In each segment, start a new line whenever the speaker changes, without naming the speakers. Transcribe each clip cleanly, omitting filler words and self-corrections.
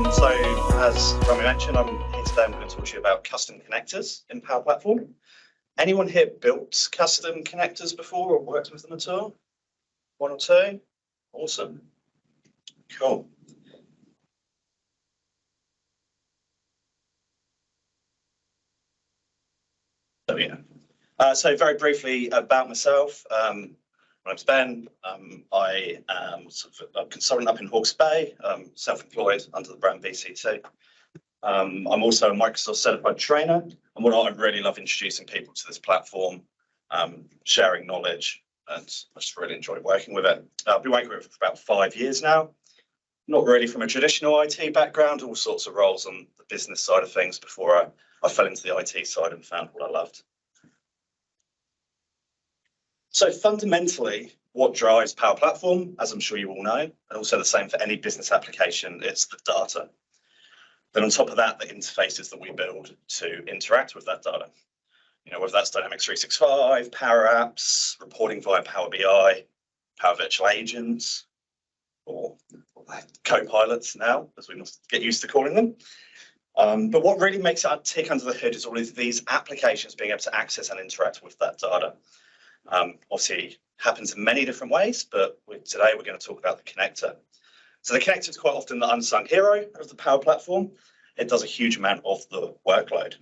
So as Rami mentioned, I'm here today. I'm going to talk to you about custom connectors in Power Platform. Anyone here built custom connectors before or worked with them at all? One or two? Awesome. Cool. So yeah. So very briefly about myself. My name's Ben. I am sort of a consultant up in Hawke's Bay, self-employed under the brand BCT. I'm also a Microsoft certified trainer, and what I really love introducing people to this platform, sharing knowledge, and I just really enjoy working with it. I've been working with it for about 5 years now. Not really from a traditional IT background, all sorts of roles on the business side of things before I fell into the IT side and found what I loved. So fundamentally, what drives Power Platform, as I'm sure you all know, and also the same for any business application, it's the data. Then on top of that, the interfaces that we build to interact with that data. You know, whether that's Dynamics 365, Power Apps, reporting via Power BI, Power Virtual Agents, or co-pilots now, as we must get used to calling them. But what really makes it tick under the hood is all of these applications being able to access and interact with that data. Obviously, happens in many different ways, but today we're going to talk about the connector. So the connector is quite often the unsung hero of the Power Platform. It does a huge amount of the workload.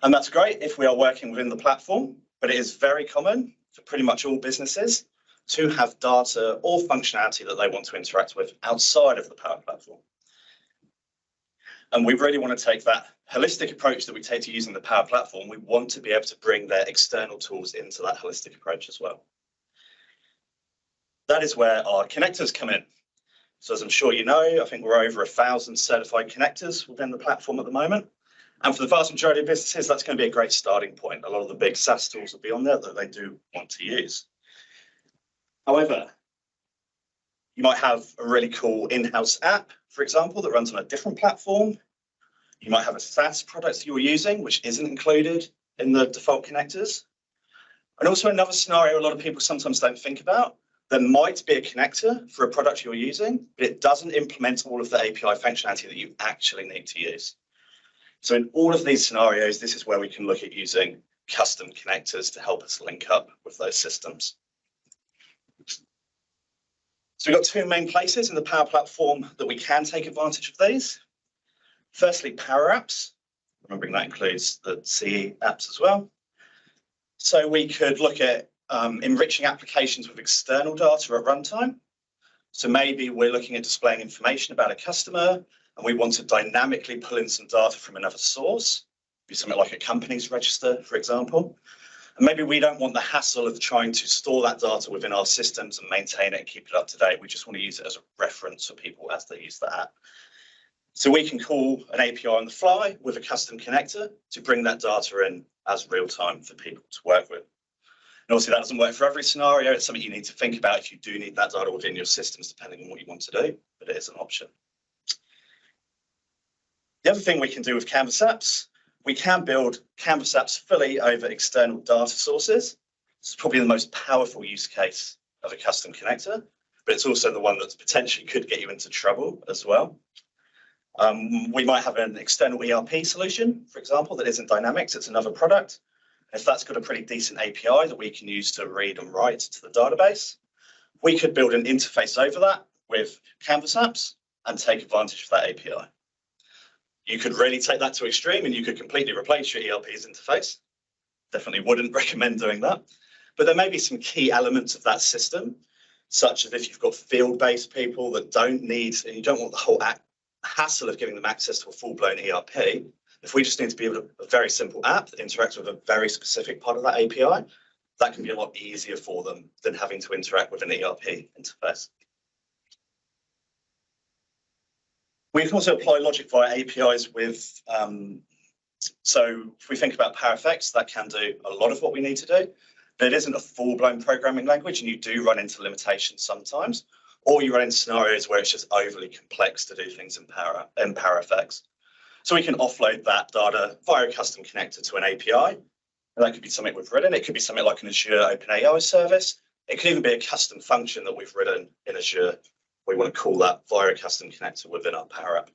And that's great if we are working within the platform, but it is very common for pretty much all businesses to have data or functionality that they want to interact with outside of the Power Platform. And we really want to take that holistic approach that we take to using the Power Platform. We want to be able to bring their external tools into that holistic approach as well. That is where our connectors come in. So as I'm sure you know, I think we're over 1,000 certified connectors within the platform at the moment. And for the vast majority of businesses, that's going to be a great starting point. A lot of the big SaaS tools will be on there that they do want to use. However, you might have a really cool in-house app, for example, that runs on a different platform. You might have a SaaS product that you're using, which isn't included in the default connectors. And also another scenario a lot of people sometimes don't think about, there might be a connector for a product you're using, but it doesn't implement all of the API functionality that you actually need to use. So in all of these scenarios, this is where we can look at using custom connectors to help us link up with those systems. So we've got two main places in the Power Platform that we can take advantage of these. Firstly, Power Apps, remembering that includes the CE apps as well. So we could look at enriching applications with external data at runtime. So maybe we're looking at displaying information about a customer and we want to dynamically pull in some data from another source, be something like a company's register, for example. And maybe we don't want the hassle of trying to store that data within our systems and maintain it and keep it up to date. We just want to use it as a reference for people as they use the app. So we can call an API on the fly with a custom connector to bring that data in as real time for people to work with. And obviously that doesn't work for every scenario. It's something you need to think about if you do need that data within your systems, depending on what you want to do, but it is an option. The other thing we can do with Canvas apps, we can build Canvas apps fully over external data sources. This is probably the most powerful use case of a custom connector, but it's also the one that potentially could get you into trouble as well. We might have an external ERP solution, for example, that isn't Dynamics, it's another product. If that's got a pretty decent API that we can use to read and write to the database, we could build an interface over that with Canvas apps and take advantage of that API. You could really take that to extreme and you could completely replace your ERP's interface. Definitely wouldn't recommend doing that. But there may be some key elements of that system, such as if you've got field-based people that don't need, and you don't want the whole hassle of giving them access to a full-blown ERP. If we just need to be able to a very simple app that interacts with a very specific part of that API, that can be a lot easier for them than having to interact with an ERP interface. We can also apply logic via APIs with, so if we think about Power Effects, that can do a lot of what we need to do, but it isn't a full-blown programming language and you do run into limitations sometimes, or you run into scenarios where it's just overly complex to do things in Power Effects. So we can offload that data via a custom connector to an API. And that could be something we've written. It could be something like an Azure OpenAI service. It could even be a custom function that we've written in Azure we want to call that via a custom connector within our Power App.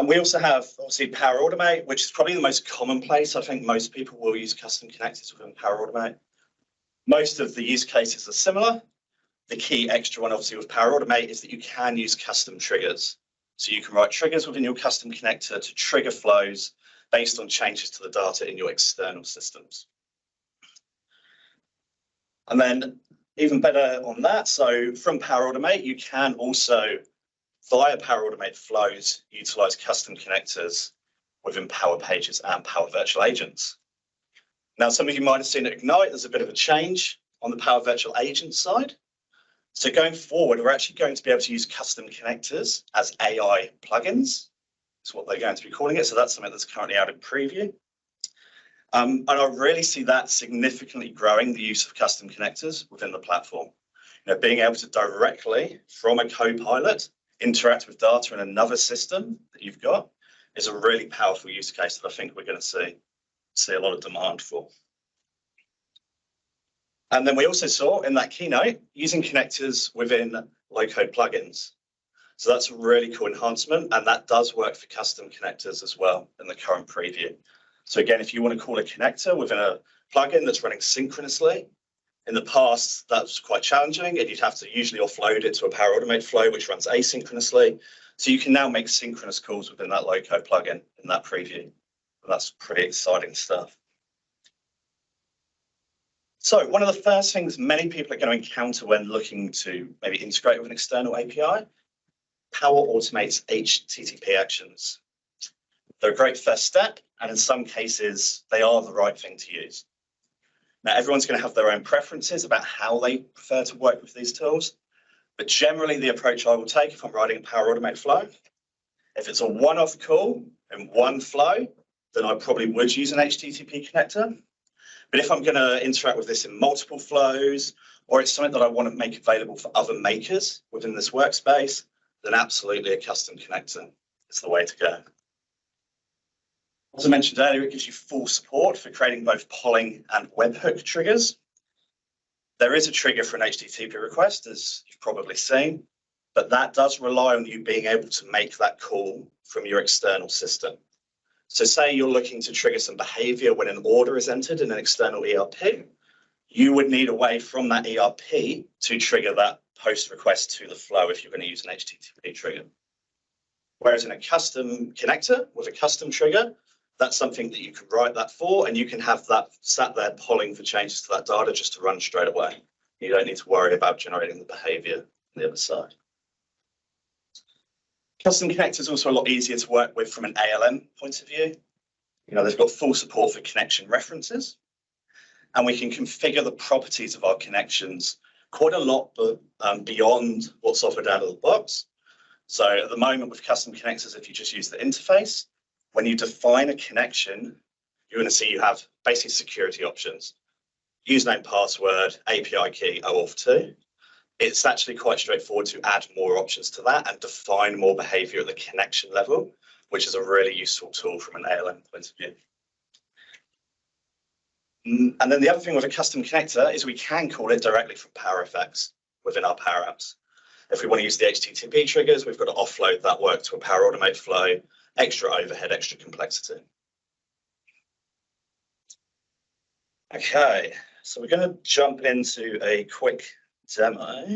We also have, obviously, Power Automate, which is probably the most common place. I think most people will use custom connectors within Power Automate. Most of the use cases are similar. The key extra one, obviously, with Power Automate is that you can use custom triggers. So you can write triggers within your custom connector to trigger flows based on changes to the data in your external systems. And then even better on that, so from Power Automate, you can also, via Power Automate flows, utilize custom connectors within Power Pages and Power Virtual Agents. Now, some of you might have seen at Ignite, there's a bit of a change on the Power Virtual Agent side. So going forward, we're actually going to be able to use custom connectors as AI plugins. That's what they're going to be calling it. So that's something that's currently out in preview. And I really see that significantly growing the use of custom connectors within the platform. Being able to directly, from a Copilot, interact with data in another system that you've got is a really powerful use case that I think we're going to see a lot of demand for. And then we also saw in that keynote using connectors within low-code plugins. So that's a really cool enhancement, and that does work for custom connectors as well in the current preview. So again, if you want to call a connector within a plugin that's running synchronously, in the past that was quite challenging, and you'd have to usually offload it to a Power Automate flow which runs asynchronously. So you can now make synchronous calls within that low-code plugin in that preview. And that's pretty exciting stuff. So one of the first things many people are going to encounter when looking to maybe integrate with an external API, Power Automate's HTTP actions. They're a great first step, and in some cases, they are the right thing to use. Now, everyone's going to have their own preferences about how they prefer to work with these tools, but generally the approach I will take if I'm writing a Power Automate flow, if it's a one-off call in one flow, then I probably would use an HTTP connector. But if I'm going to interact with this in multiple flows, or it's something that I want to make available for other makers within this workspace, then absolutely a custom connector is the way to go. As I mentioned earlier, it gives you full support for creating both polling and webhook triggers. There is a trigger for an HTTP request, as you've probably seen, but that does rely on you being able to make that call from your external system. So say you're looking to trigger some behavior when an order is entered in an external ERP, you would need a way from that ERP to trigger that post request to the flow if you're going to use an HTTP trigger. Whereas in a custom connector with a custom trigger, that's something that you can write that for, and you can have that sat there polling for changes to that data just to run straight away. You don't need to worry about generating the behavior on the other side. Custom connector is also a lot easier to work with from an ALM point of view. They've got full support for connection references, and we can configure the properties of our connections quite a lot beyond what's offered out of the box. So at the moment with custom connectors, if you just use the interface, when you define a connection, you're going to see you have basic security options. Username, password, API key, OAuth2. It's actually quite straightforward to add more options to that and define more behavior at the connection level, which is a really useful tool from an ALM point of view. And then the other thing with a custom connector is we can call it directly from PowerFX within our Power Apps. If we want to use the HTTP triggers, we've got to offload that work to a Power Automate flow, extra overhead, extra complexity. Okay, so we're going to jump into a quick demo.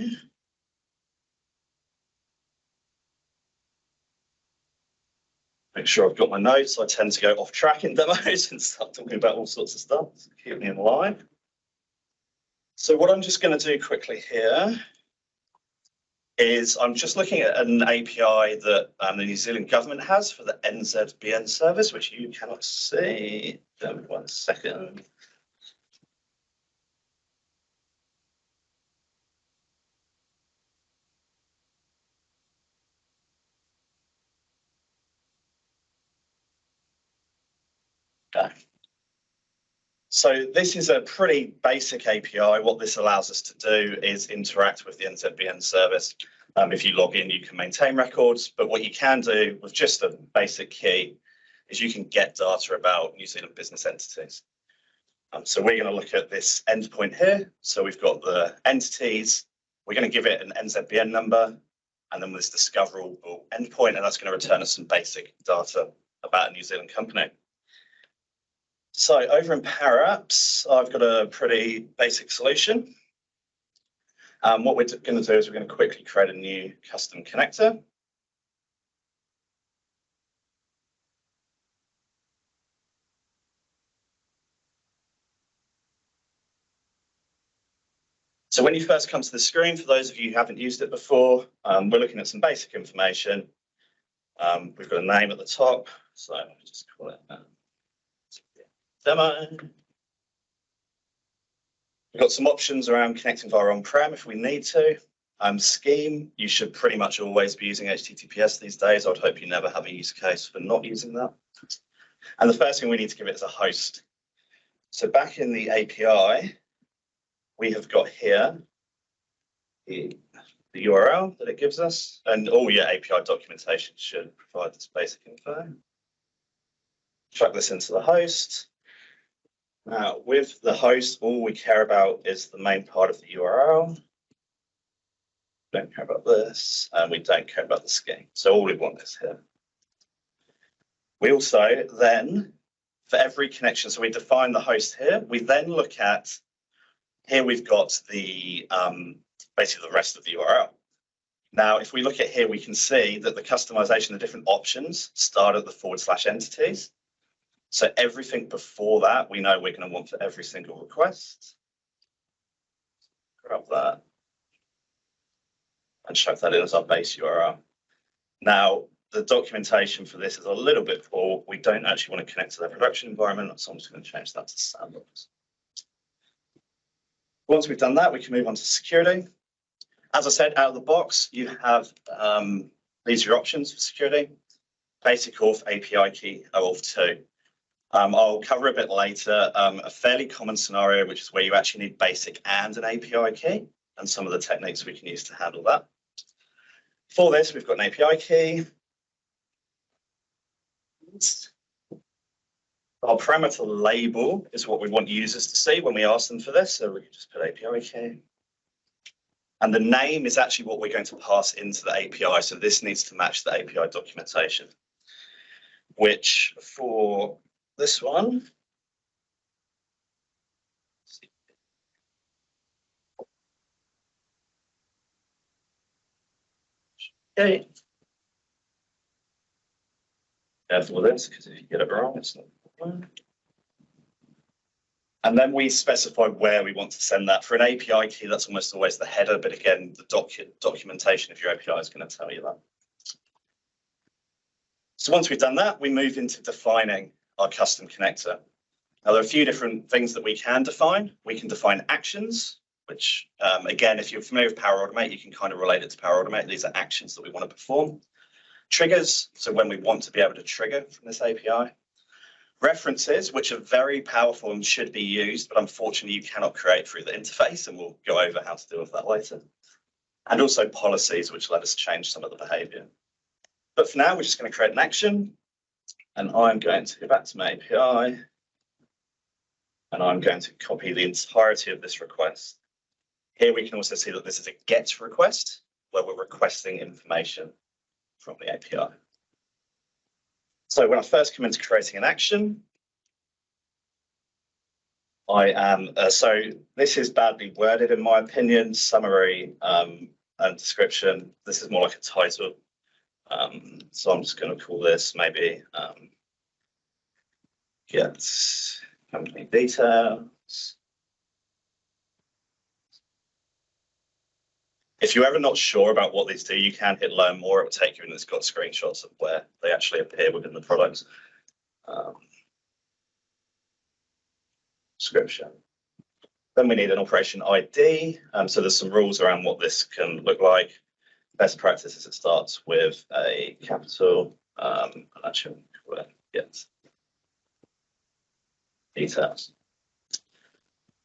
Make sure I've got my notes. I tend to go off track in demos and start talking about all sorts of stuff. So keep me in line. So what I'm just going to do quickly here is I'm just looking at an API that the New Zealand government has for the NZBN service, which you cannot see. Give me 1 second. Okay. So this is a pretty basic API. What this allows us to do is interact with the NZBN service. If you log in, you can maintain records, but what you can do with just a basic key is you can get data about New Zealand business entities. So we're going to look at this endpoint here. So we've got the entities, We're going to give it an NZBN number and then this discoverable endpoint, and that's going to return us some basic data about a New Zealand company. So over in Power Apps, I've got a pretty basic solution. What we're going to do is we're going to quickly create a new custom connector. So when you first come to the screen, for those of you who haven't used it before, we're looking at some basic information. We've got a name at the top, so I'll just call it demo. We've got some options around connecting via on-prem if we need to. Scheme, you should pretty much always be using HTTPS these days. I would hope you never have a use case for not using that. And the first thing we need to give it is a host. So back in the API, we have got here the URL that it gives us, and all your API documentation should provide this basic info. Chuck this into the host. Now, with the host, all we care about is the main part of the URL. We don't care about this, and we don't care about the scheme. So all we want is here. We also then, for every connection, so we define the host here, we then look at, here we've got the basically the rest of the URL. Now, if we look at here, we can see that the customization, the different options start at the /entities. So everything before that, we know we're going to want for every single request. Grab that and chuck that in as our base URL. Now, the documentation for this is a little bit poor. We don't actually want to connect to their production environment, so I'm just going to change that to sandbox. Once we've done that, we can move on to security. As I said, out of the box, you have these are your options for security. Basic auth, API key, OAuth 2. I'll cover a bit later a fairly common scenario, which is where you actually need basic and an API key, and some of the techniques we can use to handle that. For this, we've got an API key. Our parameter label is what we want users to see when we ask them for this, so we can just put API key. And the name is actually what we're going to pass into the API, so this needs to match the API documentation, which for this one, okay. Careful with this, because if you get it wrong, it's not. And then we specify where we want to send that. For an API key, that's almost always the header, but again, the documentation of your API is going to tell you that. So once we've done that, we move into defining our custom connector. Now, there are a few different things that we can define. We can define actions, which, again, if you're familiar with Power Automate, you can kind of relate it to Power Automate. These are actions that we want to perform. Triggers, so when we want to be able to trigger from this API. References, which are very powerful and should be used, but unfortunately you cannot create through the interface, and we'll go over how to deal with that later. And also policies, which let us change some of the behavior. But for now, we're just going to create an action, and I'm going to go back to my API, and I'm going to copy the entirety of this request. Here we can also see that this is a GET request, where we're requesting information from the API. So when I first come into creating an action, I am, so this is badly worded in my opinion, summary and description. This is more like a title. So I'm just going to call this maybe get company details. If you're ever not sure about what these do, you can hit learn more. It will take you, and it's got screenshots of where they actually appear within the products. Description. Then we need an operation ID. So there's some rules around what this can look like. Best practice is it starts with a capital, and actually get details.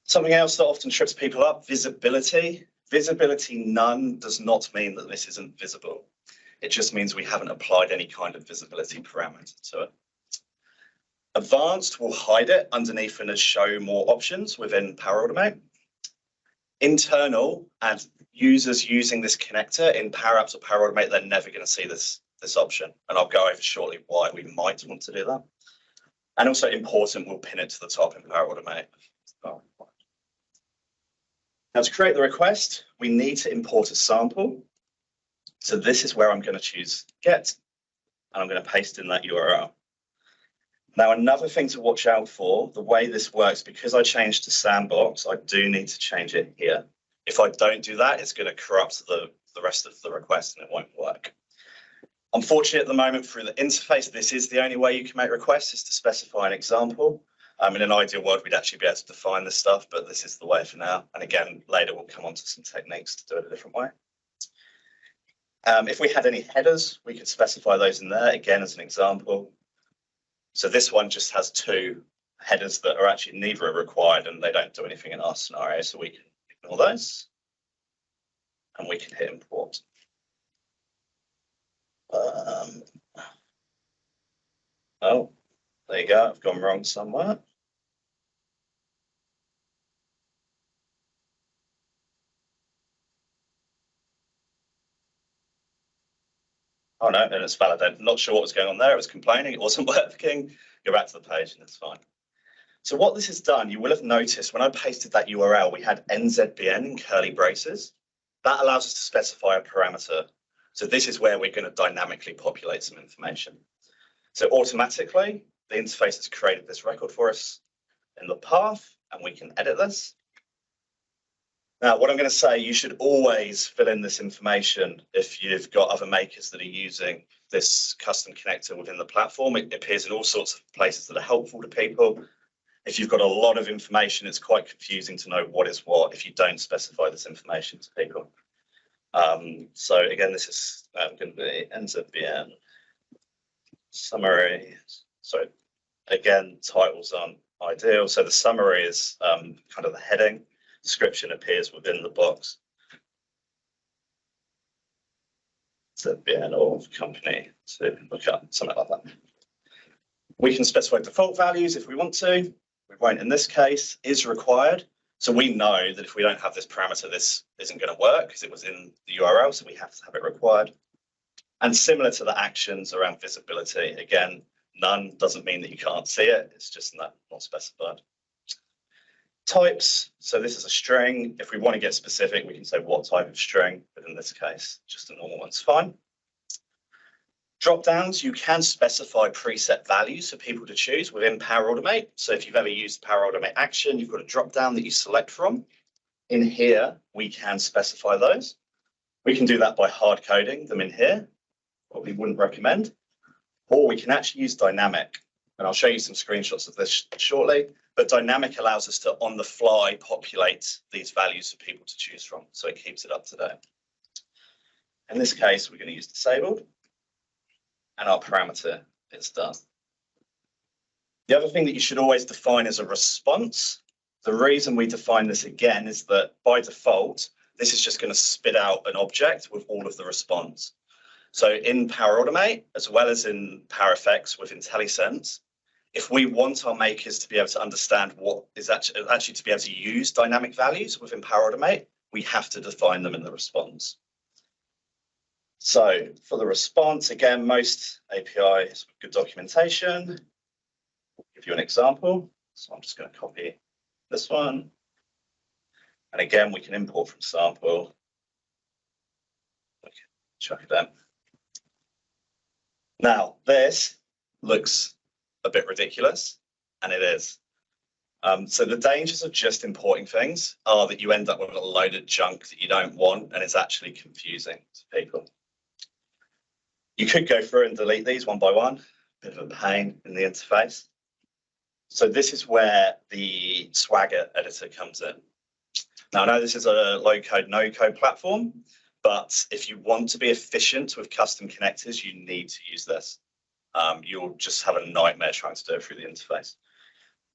Something else that often trips people up, visibility. Visibility none does not mean that this isn't visible. It just means we haven't applied any kind of visibility parameter to it. Advanced will hide it underneath and show more options within Power Automate. Internal and users using this connector in Power Apps or Power Automate, they're never going to see this option. And I'll go over shortly why we might want to do that. And also important, we'll pin it to the top in Power Automate. Now to create the request, we need to import a sample. So this is where I'm going to choose get, and I'm going to paste in that URL. Now, another thing to watch out for, the way this works, because I changed to sandbox, I do need to change it here. If I don't do that, it's going to corrupt the rest of the request and it won't work. Unfortunately, at the moment, through the interface, this is the only way you can make requests, is to specify an example. In an ideal world, we'd actually be able to define this stuff, but this is the way for now. And again, later we'll come on to some techniques to do it a different way. If we had any headers, we could specify those in there, again, as an example. So this one just has two headers that are actually neither are required and they don't do anything in our scenario. So we can ignore those and we can hit import. Oh, there you go. I've gone wrong somewhere. Oh no, and it's validated. Not sure what was going on there. It was complaining. It wasn't working. Go back to the page and it's fine. So what this has done, you will have noticed when I pasted that URL, we had NZBN in curly braces. That allows us to specify a parameter. So this is where we're going to dynamically populate some information. So automatically, the interface has created this record for us in the path, and we can edit this. Now, what I'm going to say, you should always fill in this information if you've got other makers that are using this custom connector within the platform. It appears in all sorts of places that are helpful to people. If you've got a lot of information, it's quite confusing to know what is what if you don't specify this information to people. So again, this is going to be NZBN summary. So again, titles aren't ideal. So the summary is kind of the heading. Description appears within the box. NZBN or company to look up, something like that. We can specify default values if we want to. We won't in this case. Is required. So we know that if we don't have this parameter, this isn't going to work because it was in the URL, so we have to have it required. And similar to the actions around visibility, again, none doesn't mean that you can't see it. It's just not specified. Types. So this is a string. If we want to get specific, we can say what type of string, but in this case, just a normal one's fine. Drop downs, you can specify preset values for people to choose within Power Automate. So if you've ever used Power Automate action, you've got a drop down that you select from. In here, we can specify those. We can do that by hard coding them in here, what we wouldn't recommend. Or we can actually use dynamic. And I'll show you some screenshots of this shortly. But dynamic allows us to, on the fly, populate these values for people to choose from. So it keeps it up to date. In this case, we're going to use disabled. And our parameter is done. The other thing that you should always define is a response. The reason we define this again is that by default, this is just going to spit out an object with all of the response. So in Power Automate, as well as in Power Effects with IntelliSense, if we want our makers to be able to understand what is actually to be able to use dynamic values within Power Automate, we have to define them in the response. So for the response, again, most APIs with good documentation. I'll give you an example. So I'm just going to copy this one. And again, we can import from sample. Okay, chuck it down. Now, this looks a bit ridiculous, and it is. So the dangers of just importing things are that you end up with a load of junk that you don't want, and it's actually confusing to people. You could go through and delete these one by one, bit of a pain in the interface. So this is where the Swagger editor comes in. Now, I know this is a low-code, no-code platform, but if you want to be efficient with custom connectors, you need to use this. You'll just have a nightmare trying to do it through the interface.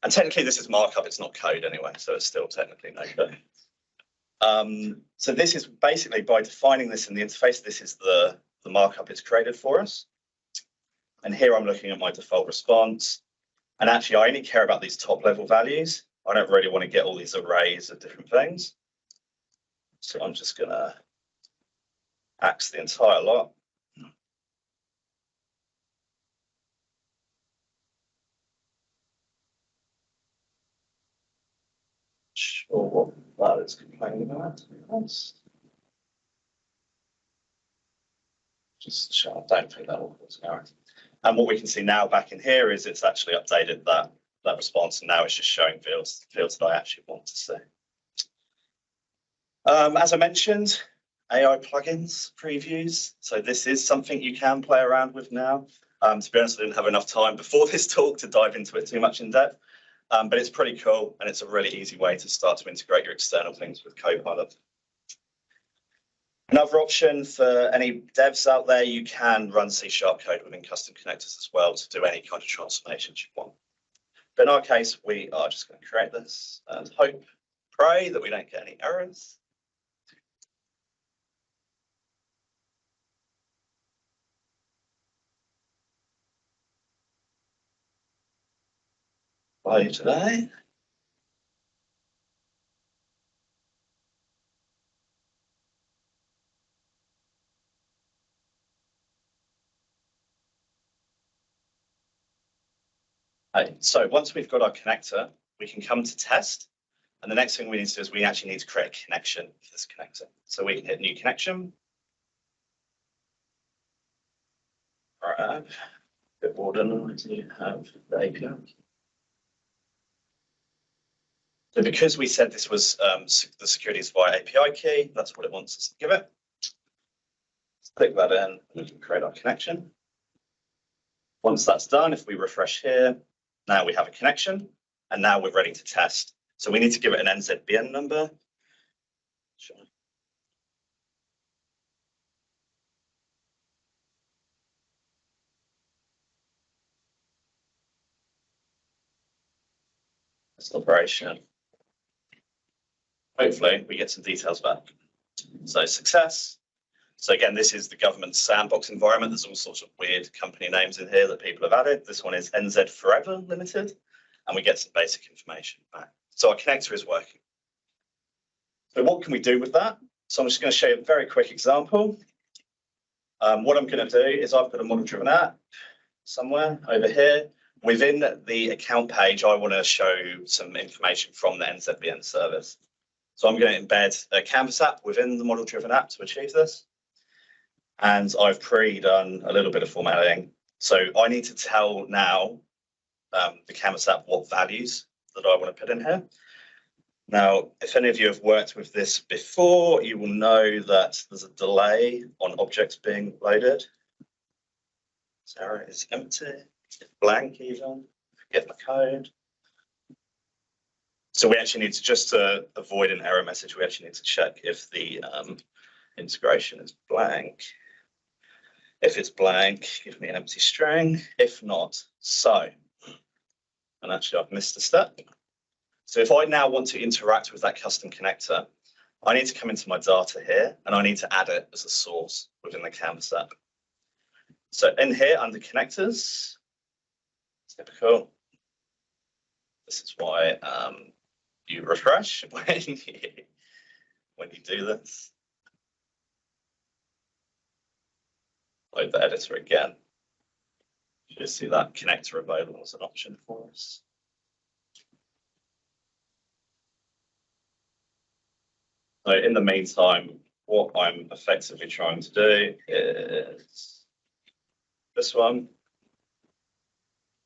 And technically, this is markup. It's not code anyway, so it's still technically no code. So this is basically, by defining this in the interface, this is the markup it's created for us. And here I'm looking at my default response. And actually, I only care about these top level values. I don't really want to get all these arrays of different things. So I'm just going to axe the entire lot. Sure what that is complaining about. Just I don't think that will cause an error. And what we can see now back in here is it's actually updated that response, and now it's just showing fields that I actually want to see. As I mentioned, AI plugins, previews. So this is something you can play around with now. To be honest, I didn't have enough time before this talk to dive into it too much in depth, but it's pretty cool, and it's a really easy way to start to integrate your external things with Copilot. Another option for any devs out there, you can run C# code within custom connectors as well to do any kind of transformations you want. But in our case, we are just going to create this and pray that we don't get any errors. Bye today. So once we've got our connector, we can come to test. And the next thing we need to do is we actually need to create a connection for this connector. So we can hit new connection. All right, a bit more than to have the API. So because we said this was the security is via API key, that's what it wants us to give it. Let's click that in, and we can create our connection. Once that's done, if we refresh here, now we have a connection, and now we're ready to test. So we need to give it an NZBN number. Sure. Operation. Hopefully we get some details back. So success. So again, this is the government sandbox environment. There's all sorts of weird company names in here that people have added. This one is NZ Forever Limited, and we get some basic information back. So our connector is working. So what can we do with that? So I'm just going to show you a very quick example. What I'm going to do is I've got a model-driven app somewhere over here. Within the account page, I want to show some information from the NZBN service. So I'm going to embed a Canvas app within the model-driven app to achieve this. And I've pre-done a little bit of formatting. So I need to tell now the Canvas app what values that I want to put in here. Now, if any of you have worked with this before, you will know that there's a delay on objects being loaded. Sarah is empty, blank even, forget my code. So we actually need to, just to avoid an error message, we actually need to check if the integration is blank. If it's blank, give me an empty string. If not, so. And actually, I've missed a step. So if I now want to interact with that custom connector, I need to come into my data here, and I need to add it as a source within the Canvas app. So in here, under connectors, typical. This is why you refresh when you do this. Load the editor again. You just see that connector available as an option for us. So in the meantime, what I'm effectively trying to do is this one.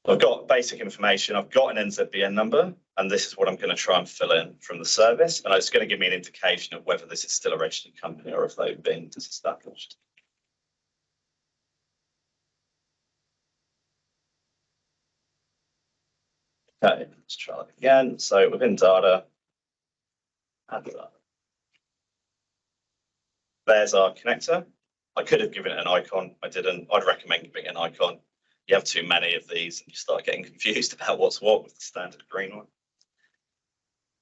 I've got basic information. I've got an NZBN number, and this is what I'm going to try and fill in from the service. And it's going to give me an indication of whether this is still a registered company or if they've been disestablished. Okay, let's try that again. So within data, add that. There's our connector. I could have given it an icon. I didn't. I'd recommend giving it an icon. You have too many of these and you start getting confused about what's what with the standard green one.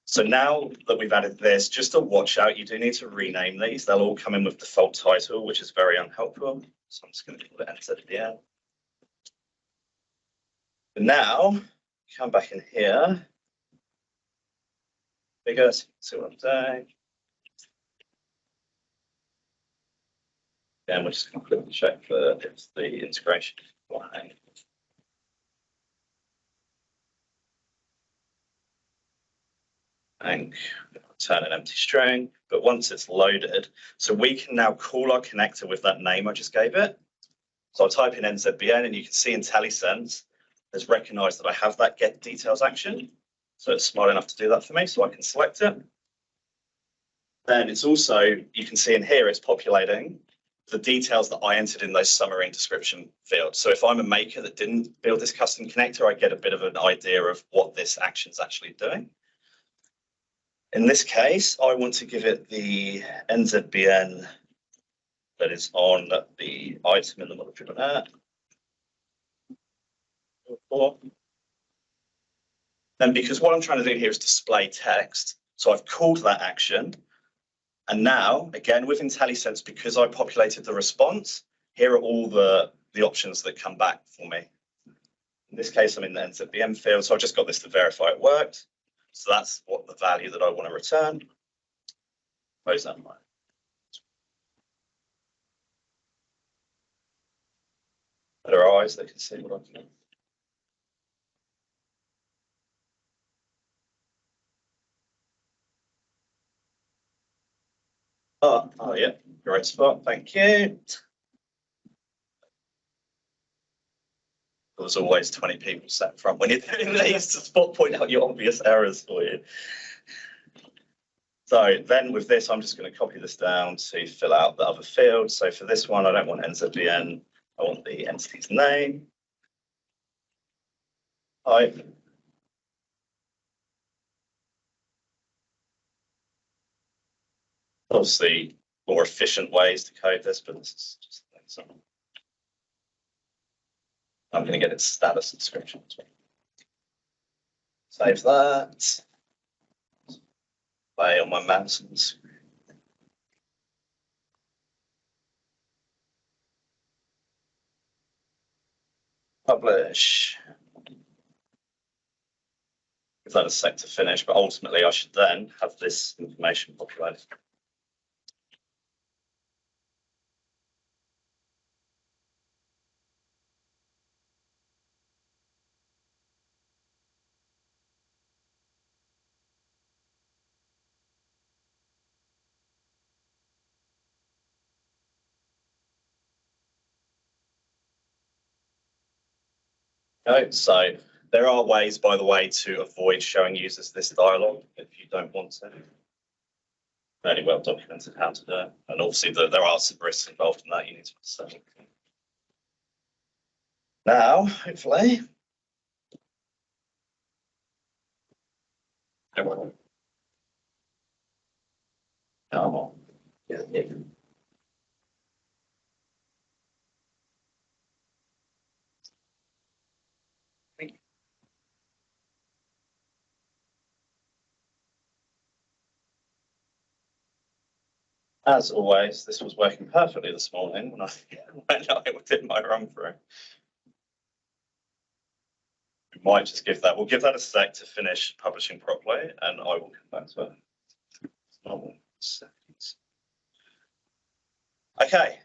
So now that we've added this, just to watch out, you do need to rename these. They'll all come in with default title, which is very unhelpful. So I'm just going to call it NZBN. But now, come back in here. Bigger, so see what I'm doing. Again, we're just going to quickly check for if the integration is flying. And return an empty string, but once it's loaded, so we can now call our connector with that name I just gave it. So I'll type in NZBN and you can see IntelliSense has recognized that I have that get details action. So it's smart enough to do that for me, so I can select it. Then it's also, you can see in here, it's populating the details that I entered in those summary and description fields. So if I'm a maker that didn't build this custom connector, I get a bit of an idea of what this action's actually doing. In this case, I want to give it the NZBN that is on the item in the model-driven app. Then because what I'm trying to do here is display text, so I've called that action. And now, again, with IntelliSense, because I populated the response, here are all the options that come back for me. In this case, I'm in the NZBN field, so I've just got this to verify it worked. So that's what the value that I want to return. Close that line. Better eyes, they can see what I can do. Oh yeah, great spot, thank you. There's always 20 people sat front when you're doing these to spot point out your obvious errors for you. So then with this, I'm just going to copy this down to fill out the other field. So for this one, I don't want NZBN, I want the entity's name. Type. Obviously, more efficient ways to code this, but this is just something. I'm going to get its status description as well. Save that. Play on my mouse and screen. Publish. Give that a sec to finish, but ultimately I should then have this information populated. Okay, so there are ways, by the way, to avoid showing users this dialog if you don't want to. Fairly well documented how to do it. And obviously there are some risks involved in that you need to study. Now, hopefully. Come on. Yeah. As always, this was working perfectly this morning when I did my run through. We might just give that, we'll give that a sec to finish publishing properly, and I will come back to it. Okay,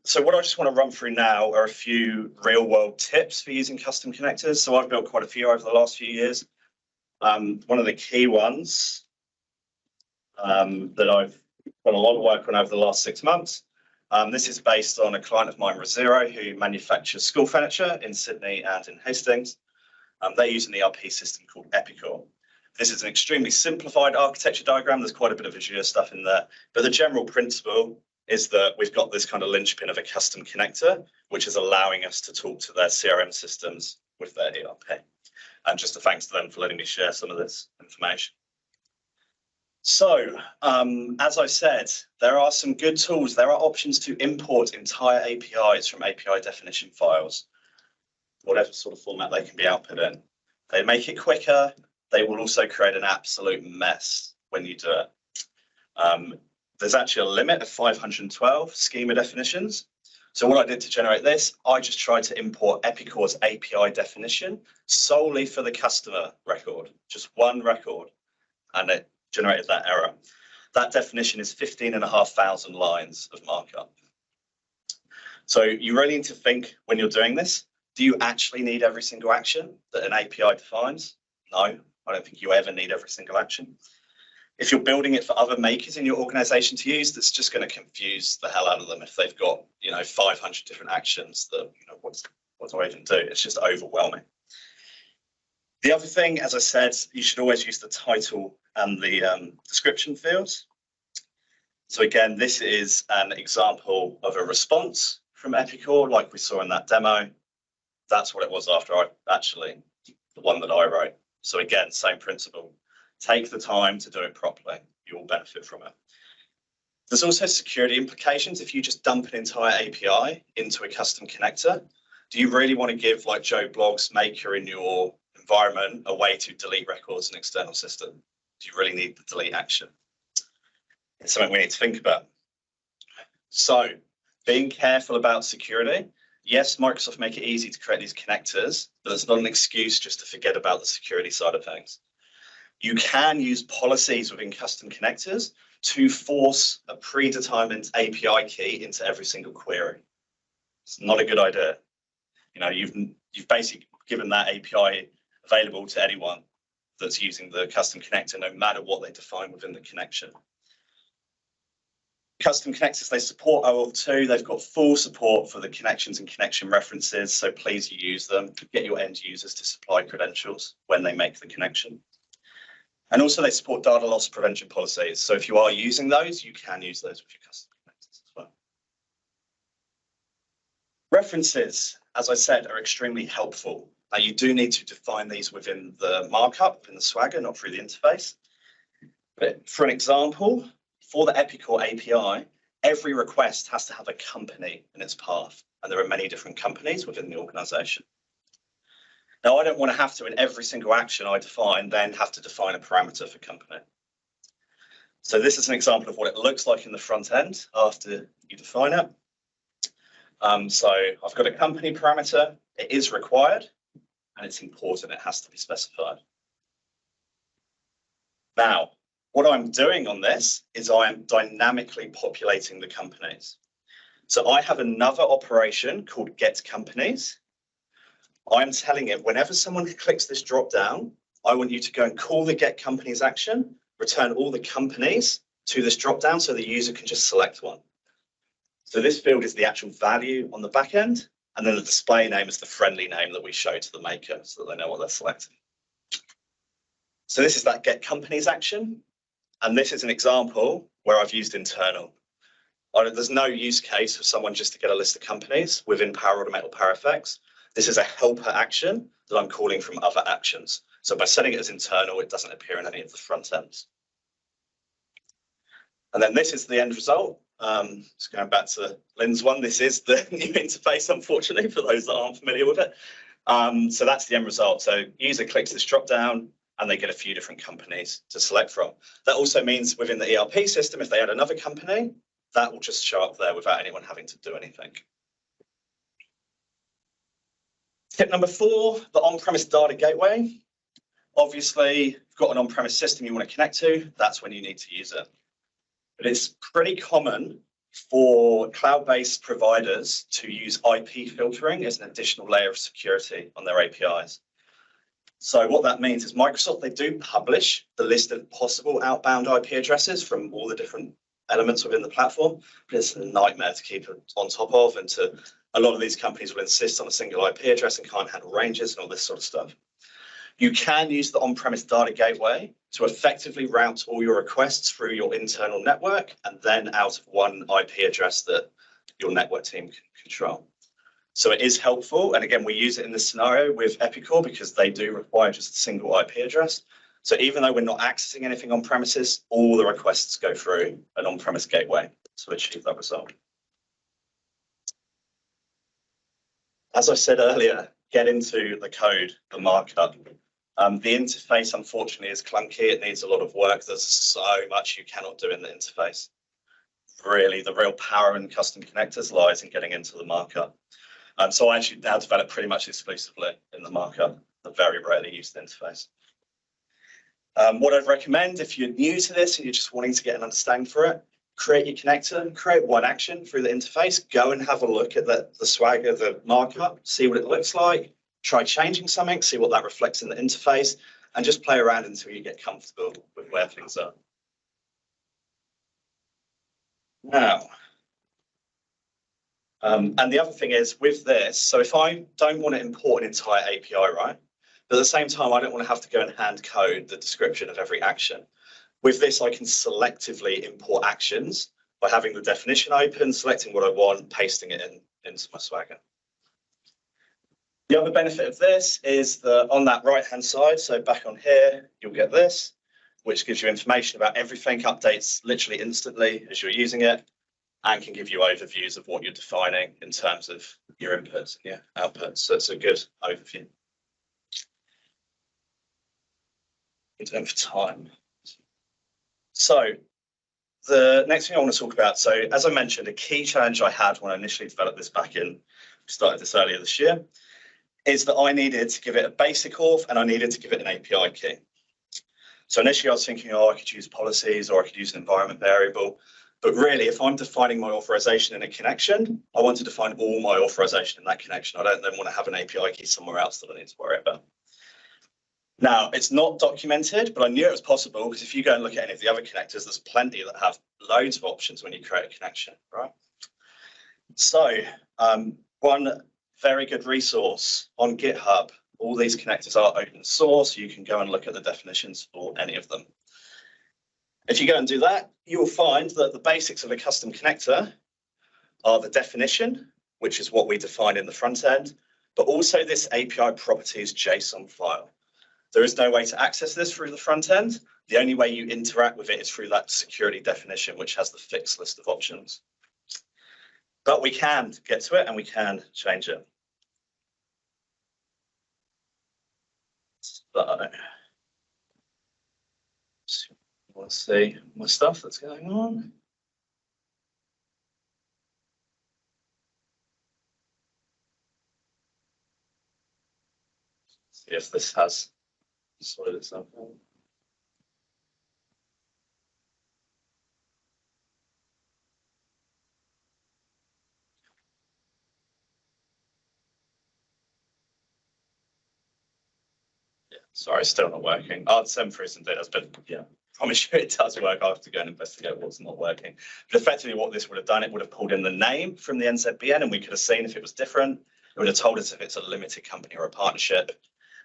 so what I just want to run through now are a few real world tips for using custom connectors. So I've built quite a few over the last few years. One of the key ones that I've done a lot of work on over the last 6 months. This is based on a client of mine, Zero, who manufactures school furniture in Sydney and in Hastings. They use an ERP system called Epicor. This is an extremely simplified architecture diagram. There's quite a bit of Azure stuff in there, but the general principle is that we've got this kind of linchpin of a custom connector, which is allowing us to talk to their CRM systems with their ERP. And just a thanks to them for letting me share some of this information. So, as I said, there are some good tools. There are options to import entire APIs from API definition files, whatever sort of format they can be output in. They make it quicker. They will also create an absolute mess when you do it. There's actually a limit of 512 schema definitions. So what I did to generate this, I just tried to import Epicor's API definition solely for the customer record, just one record, and it generated that error. That definition is 15,500 lines of markup. So you really need to think when you're doing this, do you actually need every single action that an API defines? No, I don't think you ever need every single action. If you're building it for other makers in your organization to use, that's just going to confuse the hell out of them if they've got, 500 different actions that, what do I even do? It's just overwhelming. The other thing, as I said, you should always use the title and the description fields. So again, this is an example of a response from Epicor, like we saw in that demo. That's what it was after the one that I wrote. So again, same principle. Take the time to do it properly. You will benefit from it. There's also security implications. If you just dump an entire API into a custom connector, do you really want to give, like Joe Blogg's maker in your environment, a way to delete records in an external system? Do you really need the delete action? It's something we need to think about. So being careful about security. Yes, Microsoft make it easy to create these connectors, but it's not an excuse just to forget about the security side of things. You can use policies within custom connectors to force a predetermined API key into every single query. It's not a good idea. You've basically given that API available to anyone that's using the custom connector, no matter what they define within the connection. Custom connectors, they support OAuth 2. They've got full support for the connections and connection references, so please use them. Get your end users to supply credentials when they make the connection. And also they support data loss prevention policies. So if you are using those, you can use those with your custom connectors as well. References, as I said, are extremely helpful. Now you do need to define these within the markup, in the Swagger, not through the interface. But for an example, for the Epicor API, every request has to have a company in its path. And there are many different companies within the organization. Now, I don't want to have to, in every single action I define, then have to define a parameter for company. So this is an example of what it looks like in the front end after you define it. So I've got a company parameter. It is required, and it's important. It has to be specified. Now, what I'm doing on this is I am dynamically populating the companies. So I have another operation called get companies. I'm telling it, whenever someone clicks this drop down, I want you to go and call the get companies action, return all the companies to this drop down so the user can just select one. So this field is the actual value on the back end, and then the display name is the friendly name that we show to the maker so that they know what they're selecting. So this is that get companies action, and this is an example where I've used internal. There's no use case for someone just to get a list of companies within Power Automate or Power Effects. This is a helper action that I'm calling from other actions. So by setting it as internal, it doesn't appear in any of the front ends. And then this is the end result. Just going back to Lynn's one, this is the new interface, unfortunately, for those that aren't familiar with it. So that's the end result. So user clicks this drop down and they get a few different companies to select from. That also means within the ERP system, if they add another company, that will just show up there without anyone having to do anything. Tip number 4, the on-premise data gateway. Obviously, if you've got an on-premise system you want to connect to, that's when you need to use it. But it's pretty common for cloud-based providers to use IP filtering as an additional layer of security on their APIs. So what that means is Microsoft, they do publish the list of possible outbound IP addresses from all the different elements within the platform, but it's a nightmare to keep on top of, and a lot of these companies will insist on a single IP address and can't handle ranges and all this sort of stuff. You can use the on-premise data gateway to effectively route all your requests through your internal network and then out of one IP address that your network team can control. So it is helpful. And again, we use it in this scenario with Epicor because they do require just a single IP address. So even though we're not accessing anything on premises, all the requests go through an on-premise gateway to achieve that result. As I said earlier, get into the code, the markup. The interface, unfortunately, is clunky. It needs a lot of work. There's so much you cannot do in the interface. Really, the real power in custom connectors lies in getting into the markup. So I actually now develop pretty much exclusively in the markup. I very rarely use the interface. What I'd recommend if you're new to this and you're just wanting to get an understanding for it, create your connector, create one action through the interface, go and have a look at the Swagger, the markup, see what it looks like, try changing something, see what that reflects in the interface, and just play around until you get comfortable with where things are. Now, and the other thing is with this, so if I don't want to import an entire API, right? But at the same time, I don't want to have to go and hand code the description of every action. With this, I can selectively import actions by having the definition open, selecting what I want, pasting it into my Swagger. The other benefit of this is that on that right-hand side, so back on here, you'll get this, which gives you information about everything, updates literally instantly as you're using it, and can give you overviews of what you're defining in terms of your inputs and your outputs. So it's a good overview. In terms of time. So the next thing I want to talk about, so as I mentioned, a key challenge I had when I initially developed this started this earlier this year, is that I needed to give it a basic auth and I needed to give it an API key. So initially I was thinking, oh, I could use policies or I could use an environment variable. But really, if I'm defining my authorization in a connection, I want to define all my authorization in that connection. I don't then want to have an API key somewhere else that I need to worry about. Now, it's not documented, but I knew it was possible because if you go and look at any of the other connectors, there's plenty that have loads of options when you create a connection, right? So one very good resource on GitHub, all these connectors are open source. You can go and look at the definitions for any of them. If you go and do that, you'll find that the basics of a custom connector are the definition, which is what we define in the front end, but also this API properties JSON file. There is no way to access this through the front end. The only way you interact with it is through that security definition, which has the fixed list of options. But we can get to it and we can change it. So, let's see my stuff that's going on. See if this has sorted itself out. Yeah, sorry, still not working. I'll send through some data, but yeah, I promise you it does work. I have to go and investigate what's not working. But effectively what this would have done, it would have pulled in the name from the NZBN and we could have seen if it was different. It would have told us if it's a limited company or a partnership.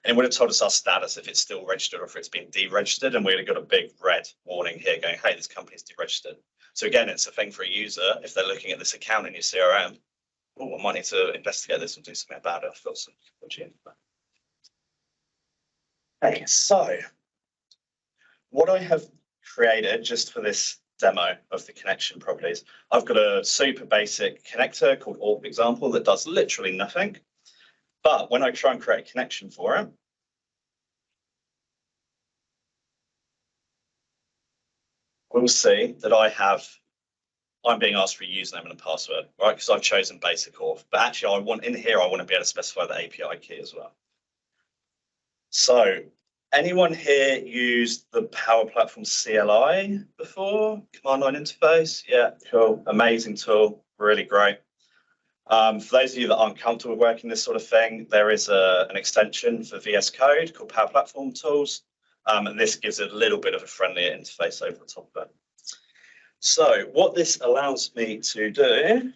And it would have told us our status if it's still registered or if it's been deregistered. And we'd have got a big red warning here going, hey, this company's deregistered. So again, it's a thing for a user. If they're looking at this account in your CRM, oh, I might need to investigate this and do something about it. I've got some technology. Okay, so what I have created just for this demo of the connection properties, I've got a super basic connector called auth example that does literally nothing. But when I try and create a connection for it, we'll see that I'm being asked for a username and a password, right? Because I've chosen basic auth. But actually, I want to be able to specify the API key as well. So anyone here used the Power Platform CLI before? Command line interface? Yeah, cool. Amazing tool. Really great. For those of you that aren't comfortable working this sort of thing, there is an extension for VS Code called Power Platform Tools. And this gives it a little bit of a friendlier interface over the top of it. So what this allows me to do,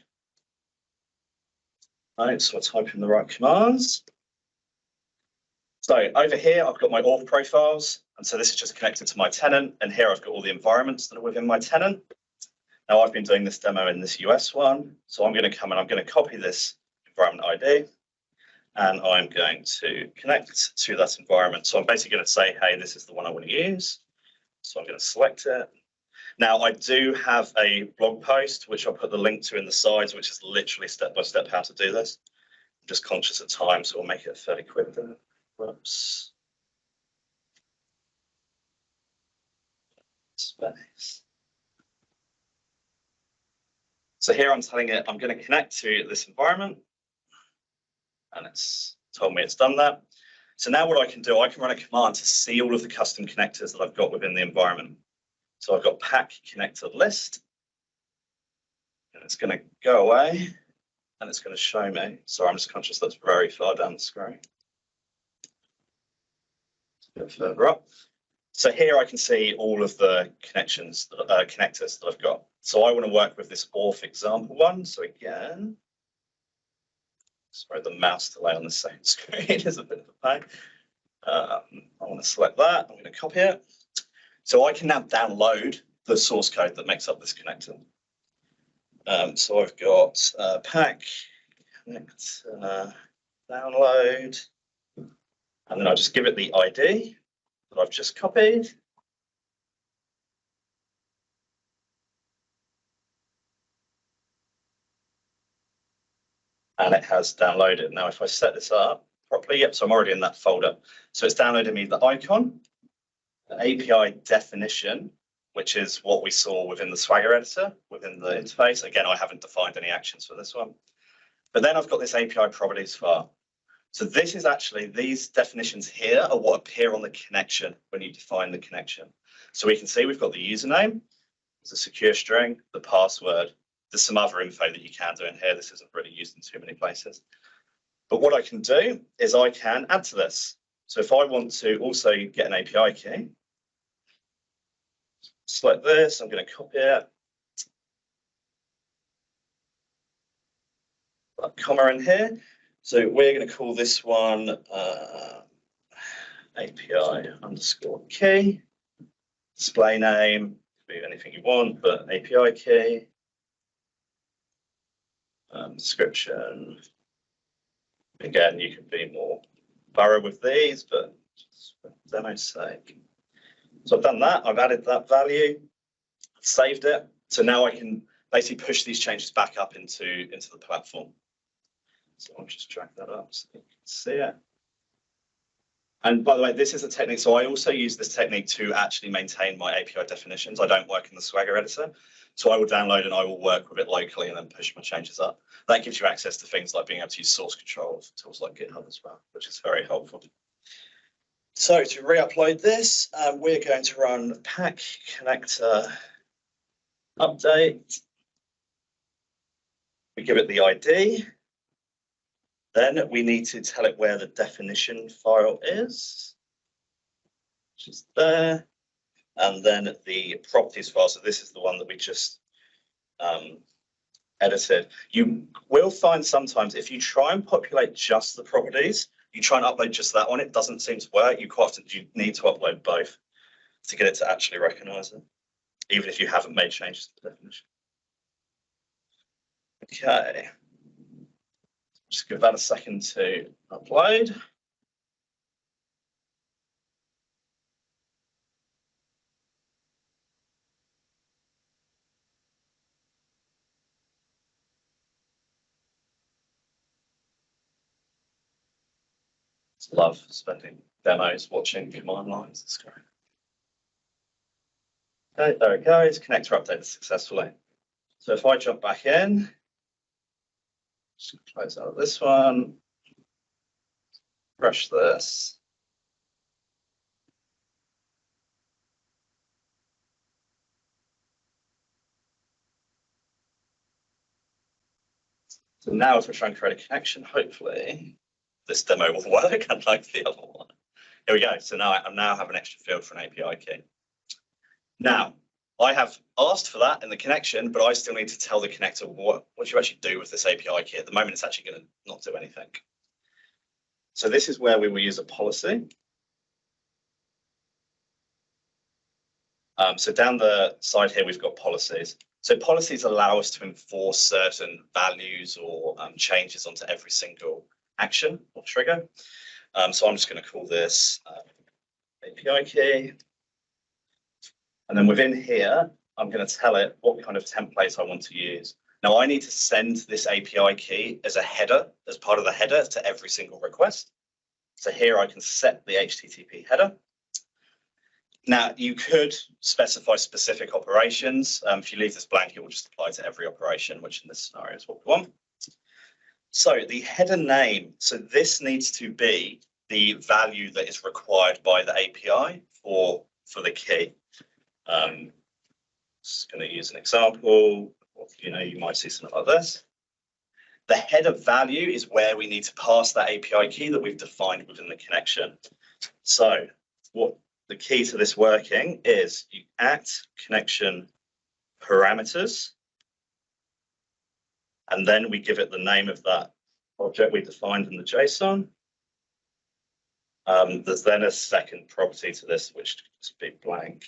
right, so I type in the right commands. So over here, I've got my auth profiles. And so this is just connected to my tenant. And here I've got all the environments that are within my tenant. Now I've been doing this demo in this US one. So I'm going to come and I'm going to copy this environment ID. And I'm going to connect to that environment. So I'm basically going to say, hey, this is the one I want to use. So I'm going to select it. Now I do have a blog post, which I'll put the link to in the sides, which is literally step-by-step how to do this. I'm just conscious of time, so we'll make it fairly quick. Whoops. Space. So here I'm telling it I'm going to connect to this environment. And it's told me it's done that. So now what I can do, I can run a command to see all of the custom connectors that I've got within the environment. So I've got pack connector list. And it's going to go away and it's going to show me. Sorry, I'm just conscious that's very far down the screen. A bit further up. So here I can see all of the connectors that I've got. So I want to work with this auth example one. So again, sorry, the mouse delay on the same screen is a bit of a pain. I want to select that. I'm going to copy it. So I can now download the source code that makes up this connector. So I've got pack connect download, and then I just give it the ID that I've just copied. And it has downloaded. Now, if I set this up properly, yep, so I'm already in that folder. So it's downloaded me the icon, the API definition, which is what we saw within the Swagger editor, within the interface. Again, I haven't defined any actions for this one. But then I've got this API properties file. So this is actually, these definitions here are what appear on the connection when you define the connection. So we can see we've got the username, there's a secure string, the password. There's some other info that you can do in here. This isn't really used in too many places. But what I can do is I can add to this. So if I want to also get an API key, select this, I'm going to copy it. Put a comma in here. So we're going to call this one API underscore key. Display name, could be anything you want, but API key. Description. Again, you can be more thorough with these, but just for demo's sake. So I've done that. I've added that value, saved it. So now I can basically push these changes back up into the platform. So I'll just drag that up so you can see it. And by the way, this is a technique. So I also use this technique to actually maintain my API definitions. I don't work in the Swagger editor. So I will download and I will work with it locally and then push my changes up. That gives you access to things like being able to use source control tools like GitHub as well, which is very helpful. So to re-upload this, we're going to run pack connector update. We give it the ID. Then we need to tell it where the definition file is, which is there. And then the properties file. So this is the one that we just edited. You will find sometimes if you try and populate just the properties, you try and upload just that one, it doesn't seem to work. You quite often need to upload both to get it to actually recognize it, even if you haven't made changes to the definition. Okay. Just give that a second to upload. Love spending demos watching command lines. It's great. Okay, there it goes. Connector updated successfully. So if I jump back in, just close out this one, brush this. So now if we're trying to create a connection, hopefully this demo will work, unlike the other one. Here we go. So now I now have an extra field for an API key. Now, I have asked for that in the connection, but I still need to tell the connector what you actually do with this API key. At the moment, it's actually going to not do anything. So this is where we will use a policy. So down the side here, we've got policies. So policies allow us to enforce certain values or changes onto every single action or trigger. So I'm just going to call this API key. And then within here, I'm going to tell it what kind of template I want to use. Now I need to send this API key as a header, as part of the header to every single request. So here I can set the HTTP header. Now you could specify specific operations. If you leave this blank, it will just apply to every operation, which in this scenario is what we want. So the header name, so this needs to be the value that is required by the API for the key. Just going to use an example. you might see something like this. The header value is where we need to pass that API key that we've defined within the connection. So what the key to this working is you act connection parameters, and then we give it the name of that object we defined in the JSON. There's then a second property to this, which is be blank.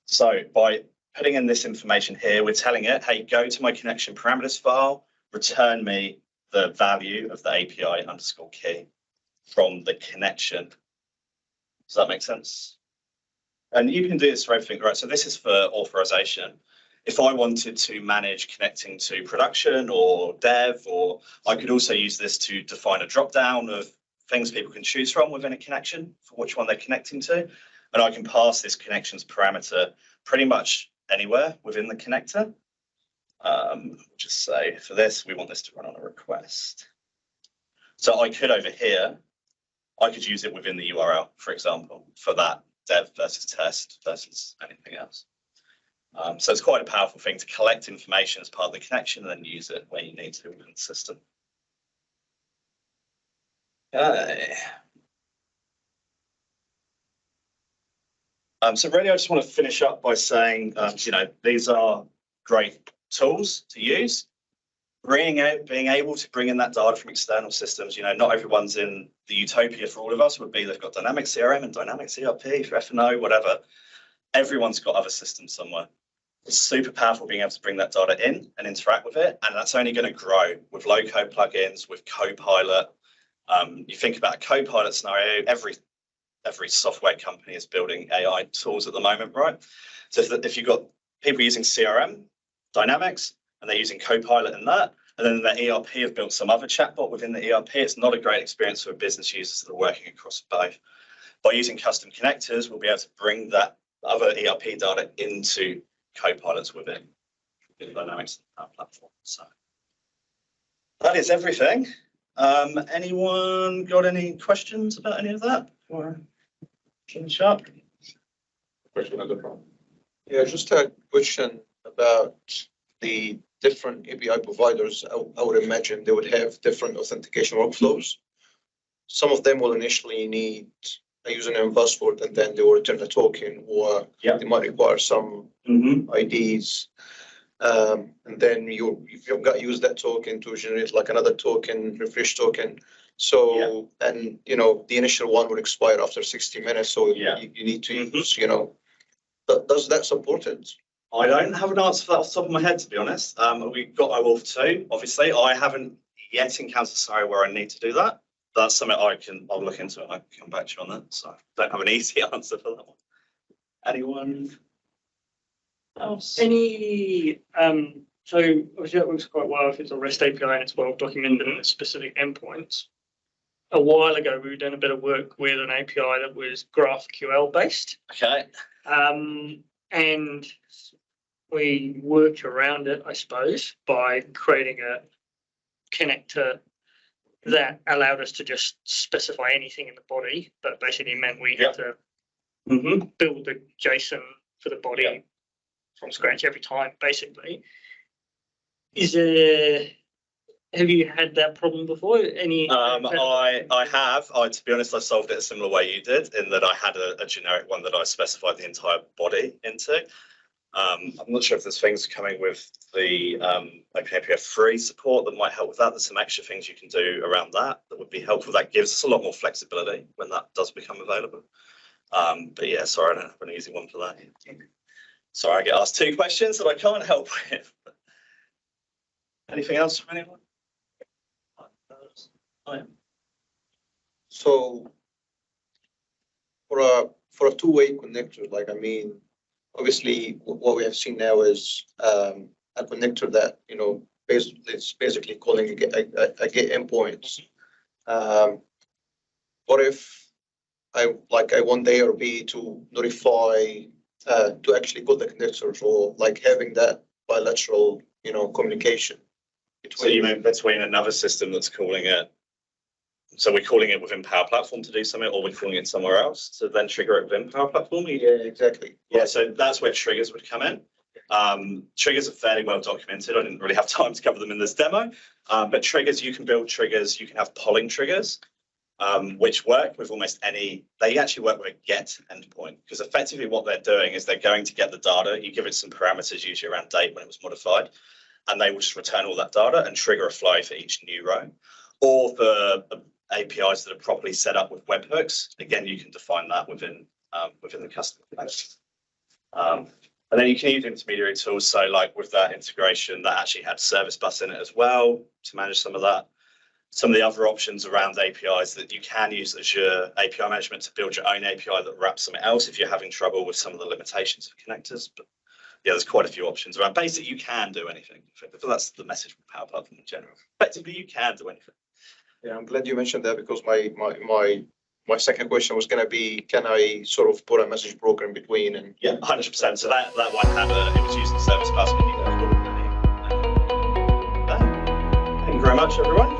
So by putting in this information here, we're telling it, hey, go to my connection parameters file, return me the value of the API underscore key from the connection. Does that make sense? And you can do this for everything, right? So this is for authorization. If I wanted to manage connecting to production or dev, or I could also use this to define a drop down of things people can choose from within a connection for which one they're connecting to. And I can pass this connections parameter pretty much anywhere within the connector. Just say for this, we want this to run on a request. So I could over here, I could use it within the URL, for example, for that dev versus test versus anything else. So it's quite a powerful thing to collect information as part of the connection and then use it where you need to within the system. Okay. So really, I just want to finish up by saying, these are great tools to use. Being able to bring in that data from external systems, not everyone's in the utopia for all of us would be they've got dynamic CRM and dynamic ERP for F&O, whatever. Everyone's got other systems somewhere. It's super powerful being able to bring that data in and interact with it. And that's only going to grow with low-code plugins, with Copilot. You think about a Copilot scenario, every software company is building AI tools at the moment, right? So if you've got people using CRM, Dynamics, and they're using Copilot in that, and then the ERP have built some other chatbot within the ERP, it's not a great experience for business users that are working across both. By using custom connectors, we'll be able to bring that other ERP data into Copilots within Dynamics platform. So that is everything. Anyone got any questions about any of that? Or finish up?
Question at the front. Yeah, just a question about the different API providers. I would imagine they would have different authentication workflows. Some of them will initially need a username password, and then they will return a token, or they might require some IDs. And then you've got to use that token to generate like another token, refresh token. So, and the initial one will expire after 60 minutes. So you need to use, does that support it?
I don't have an answer for that off the top of my head, to be honest. We've got iWolf 2, obviously. I haven't yet encountered a scenario where I need to do that. That's something I'll look into and I can come back to you on that. So I don't have an easy answer for that one. Anyone else?
So obviously that works quite well if it's a REST API and it's well documented and it's specific endpoints. A while ago, we were doing a bit of work with an API that was GraphQL based.
Okay.
And we worked around it, I suppose, by creating a connector that allowed us to just specify anything in the body, but basically meant we had to build the JSON for the body from scratch every time, basically. Have you had that problem before?
I have. To be honest, I solved it a similar way you did, in that I had a generic one that I specified the entire body into. I'm not sure if there's things coming with the OpenAPI 3 support that might help with that. There's some extra things you can do around that would be helpful. That gives us a lot more flexibility when that does become available. But yeah, sorry, I don't have an easy one for that. Sorry, I get asked 2 questions that I can't help with. Anything else from anyone?
So for a two-way connector, obviously what we have seen now is a connector that it's basically calling a get endpoints. What if I want A or B to notify to actually call the connectors, or having that bilateral communication between.
So you mean between another system that's calling it? So we're calling it within Power Platform to do something, or we're calling it somewhere else to then trigger it within Power Platform?
Yeah, exactly.
Yeah, so that's where triggers would come in. Triggers are fairly well documented. I didn't really have time to cover them in this demo, but triggers, you can build triggers. You can have polling triggers, which work with almost any, they actually work with a get endpoint, because effectively what they're doing is they're going to get the data. You give it some parameters, usually around date when it was modified, and they will just return all that data and trigger a flow for each new row. Or for APIs that are properly set up with webhooks, again, you can define that within the custom connector. And then you can use intermediary tools. So like with that integration, that actually had service bus in it as well to manage some of that. Some of the other options around APIs that you can use Azure API management to build your own API that wraps something else if you're having trouble with some of the limitations of connectors. But yeah, there's quite a few options around. Basically, you can do anything. So that's the message from Power Platform in general. Effectively, you can do anything.
Yeah, I'm glad you mentioned that, because my second question was going to be, can I sort of put a message broker in between? And
yeah, 100%. So that one had it was using service bus. Thank you very much, everyone.